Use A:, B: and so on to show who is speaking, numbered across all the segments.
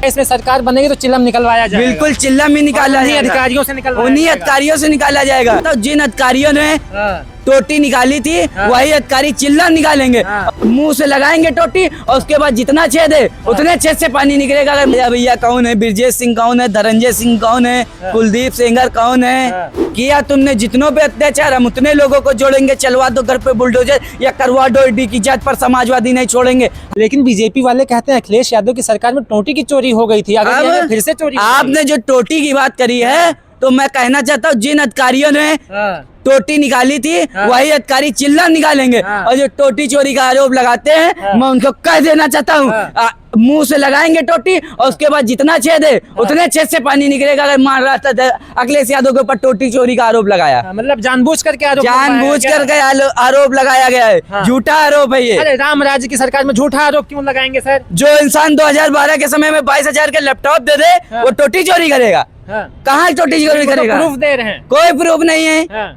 A: इसमें सरकार बनेगी तो चिल्लम निकलवाया जाएगा।
B: बिल्कुल चिल्लम ही निकाला
A: उन्हीं
B: जाएगा,
A: अधिकारियों से निकलवाया
B: उन्हीं
A: जाएगा।
B: अधिकारियों से निकाला जाएगा। तो जिन अधिकारियों ने
A: हाँ।
B: टोटी निकाली थी वही अधिकारी चिल्लम निकालेंगे। मुंह से लगाएंगे टोटी और उसके बाद जितना छेद है उतने छेद से पानी निकलेगा। अगर भैया कौन है, ब्रजेश सिंह कौन है, धनंजय सिंह कौन है, कुलदीप सेंगर कौन है, किया तुमने जितनों पे अत्याचार हम उतने लोगों को जोड़ेंगे। चलवा दो घर पे बुलडोजर या करवा दो ईडी की जांच, पर समाजवादी नहीं छोड़ेंगे।
A: लेकिन बीजेपी वाले कहते हैं अखिलेश यादव की सरकार में टोटी की चोरी हो गई थी, अगर ये फिर से चोरी
B: आपने जो टोटी की बात करी है तो मैं कहना चाहता हूँ जिन अधिकारियों ने टोटी निकाली थी वही अधिकारी चिल्लम निकालेंगे। और जो टोटी चोरी का आरोप लगाते हैं मैं उनको कह देना चाहता हूँ मुंह से लगाएंगे टोटी और उसके बाद जितना छेद है उतने छेद से पानी निकलेगा। अगर महाराष्ट्र अखिलेश यादव के ऊपर टोटी चोरी का आरोप लगाया,
A: मतलब जानबूझ करके
B: आरोप लगाया गया है, झूठा आरोप है ये।
A: अरे राम राज्य की सरकार में झूठा आरोप क्यों लगाएंगे सर?
B: जो इंसान 2012 के समय में 22,000 के लैपटॉप दे दे वो टोटी चोरी करेगा? कहाँ टोटी चोरी करेगा?
A: प्रूफ दे रहे हैं,
B: कोई प्रूफ नहीं है।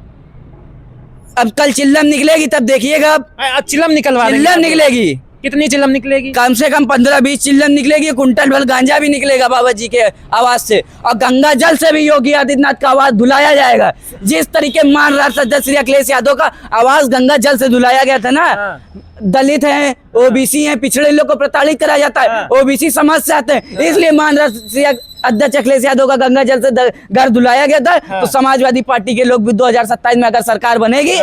B: अब कल चिल्लम निकलेगी तब देखिएगा। अब
A: चिल्लम
B: निकलेगी।
A: कितनी चिल्लम निकलेगी?
B: कम से कम 15-20 चिल्लम निकलेगी। कुंटल भर गांजा भी निकलेगा बाबा जी के आवाज से। और गंगा जल से भी योगी आदित्यनाथ का आवाज धुलाया जाएगा। जिस तरीके महाराष्ट्र अध्यक्ष श्री अखिलेश यादव का आवाज गंगा जल से धुलाया गया था ना, दलित हैं, ओबीसी हैं, पिछड़े लोग को प्रताड़ित कराया जाता है, ओबीसी समाज से आते हैं, इसलिए महाराष्ट्र अध्यक्ष अखिलेश यादव का गंगा जल से घर धुलाया गया था। तो समाजवादी पार्टी के लोग भी 2027 में अगर सरकार बनेगी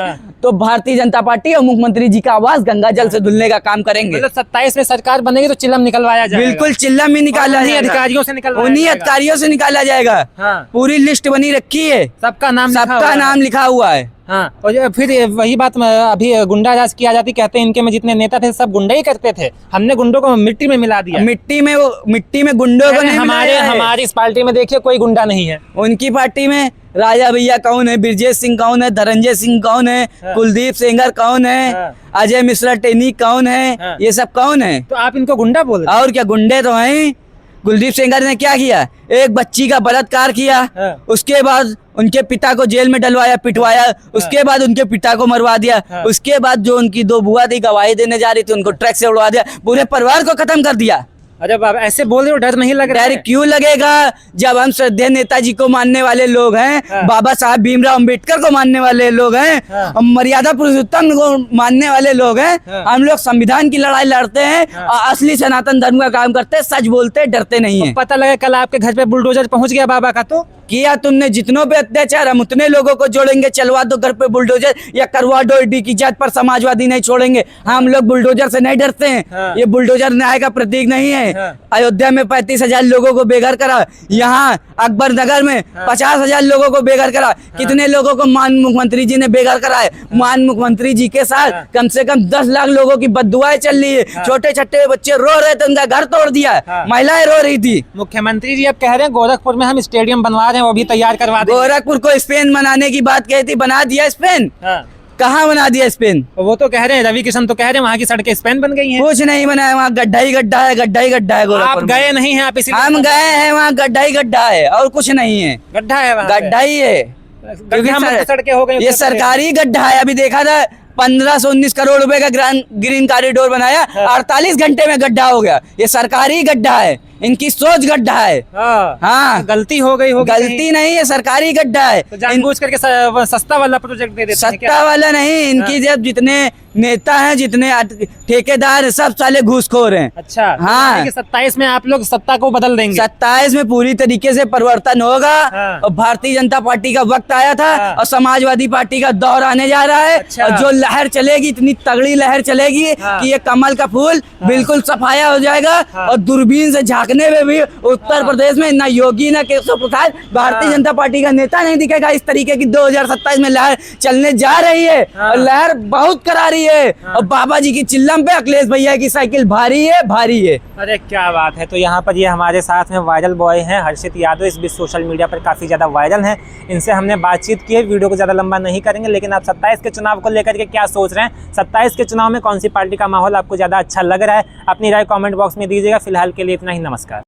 B: तो भारतीय जनता पार्टी और मुख्यमंत्री जी का आवाज गंगा जल से धुलने का काम करेंगे।
A: मतलब 27 में सरकार बनेगी तो चिल्लम निकलवाया जाएगा।
B: बिल्कुल चिल्लम ही निकाला जाएगा, उन्हीं अधिकारियों से निकाला जाएगा। पूरी लिस्ट बनी रखी है, सबका नाम लिखा हुआ है।
A: हाँ, और फिर वही बात अभी गुंडा राज किया जाती, कहते हैं इनके में जितने नेता थे सब गुंडे ही करते थे, हमने गुंडों को मिट्टी में मिला दिया। मिट्टी में गुंडों को नहीं हमारी इस पार्टी में देखिए कोई गुंडा नहीं है।
B: उनकी पार्टी में राजा भैया कौन है, ब्रजेश सिंह कौन है, धनंजय सिंह कौन है, कुलदीप सेंगर कौन है, अजय मिश्रा टेनी कौन है, ये सब कौन है?
A: तो आप इनको गुंडा बोल रहे?
B: और क्या, गुंडे तो हैं। कुलदीप सेंगर ने क्या किया? एक बच्ची का बलात्कार किया, उसके बाद उनके पिता को जेल में डलवाया, पिटवाया, उसके बाद उनके पिता को मरवा दिया, उसके बाद जो उनकी 2 बुआ थी गवाही देने जा रही थी उनको ट्रक से उड़वा दिया, पूरे परिवार को खत्म कर दिया।
A: अरे बाबा ऐसे बोल रहे हो, डर नहीं लग रहा है?
B: डर क्यों लगेगा जब हम श्रद्धेय नेताजी को मानने वाले लोग हैं, बाबा साहब भीमराव अंबेडकर को मानने वाले लोग हैं, मर्यादा पुरुषोत्तम को मानने वाले लोग हैं। हम लोग संविधान की लड़ाई लड़ते हैं और असली सनातन धर्म का काम करते हैं, सच बोलते हैं, डरते नहीं है।
A: पता लगा कल आपके घर पे बुलडोजर पहुंच गया बाबा का, तो
B: किया तुमने जितनों पे अत्याचार हम उतने लोगों को जोड़ेंगे। चलवा दो घर पे बुलडोजर या करवा दो ईडी की जांच, पर समाजवादी नहीं छोड़ेंगे। हम लोग बुलडोजर से नहीं डरते हैं। ये बुलडोजर न्याय का प्रतीक नहीं है। अयोध्या में 35,000 लोगों को बेघर करा, यहाँ अकबर नगर में 50,000 लोगों को बेघर करा। कितने लोगों को मान मुख्यमंत्री जी ने बेघर करा है? मान मुख्यमंत्री जी के साथ कम से कम 10 लाख लोगों की बददुआएं चल रही है। छोटे छोटे बच्चे रो रहे थे, उनका घर तोड़ दिया, महिलाएं रो रही थी।
A: मुख्यमंत्री जी अब कह रहे हैं गोरखपुर में हम स्टेडियम बनवा रहे हैं, वो भी तैयार करवा देंगे।
B: गोरखपुर को स्पेन बनाने की बात कही थी, बना दिया स्पेन? कहाँ बना दिया स्पेन?
A: वो तो कह रहे हैं, रवि किशन तो कह रहे हैं वहाँ की सड़कें स्पेन बन गई हैं।
B: कुछ नहीं बना है, वहाँ गड्ढा ही गड्ढा है, गड्ढा ही गड्ढा है।
A: आप गए नहीं हैं? आप इसलिए
B: हम गए हैं, वहाँ गड्ढा ही गड्ढा है और कुछ नहीं है।
A: गड्ढा है वहाँ,
B: गड्ढा ही है, क्योंकि
A: सड़कें हो गई।
B: ये सरकारी गड्ढा है। अभी देखा था 1519 करोड़ रुपए का ग्रीन कॉरिडोर बनाया, 48 घंटे में गड्ढा हो गया। ये सरकारी गड्ढा है, इनकी सोच गड्ढा है। हाँ,
A: गलती हो गई होगी।
B: गलती नहीं है, सरकारी गड्ढा है।
A: तो जानबूझ करके सस्ता वाला प्रोजेक्ट दे देते हैं।
B: सस्ता वाला नहीं, इनकी जब जितने नेता हैं, जितने ठेकेदार सब साले घूसखोर हैं।
A: अच्छा,
B: हाँ।
A: 27 में आप लोग सत्ता को बदल देंगे?
B: 27 में पूरी तरीके से परिवर्तन होगा। और भारतीय जनता पार्टी का वक्त आया था और समाजवादी पार्टी का दौर आने जा रहा है। और जो लहर चलेगी, इतनी तगड़ी लहर चलेगी कि ये कमल का फूल बिल्कुल सफाया हो जाएगा। और दूरबीन से झांकने में भी उत्तर प्रदेश में ना योगी ना केशव प्रसाद, भारतीय जनता पार्टी का नेता नहीं दिखेगा। इस तरीके की 2027 में लहर चलने जा रही है और लहर बहुत करारी है। और बाबा जी की चिल्लम पे अखिलेश भैया की साइकिल भारी है, भारी है।
A: अरे क्या बात है। तो यहाँ पर ये हमारे साथ में वायरल बॉय हैं हर्षित यादव, इस बीच सोशल मीडिया पर काफी ज्यादा वायरल हैं। इनसे हमने बातचीत की है, वीडियो को ज्यादा लंबा नहीं करेंगे। लेकिन आप 27 के चुनाव को लेकर के क्या सोच रहे हैं? 27 के चुनाव में कौन सी पार्टी का माहौल आपको ज्यादा अच्छा लग रहा है? अपनी राय कमेंट बॉक्स में दीजिएगा। फिलहाल के लिए इतना ही, नमस्कार।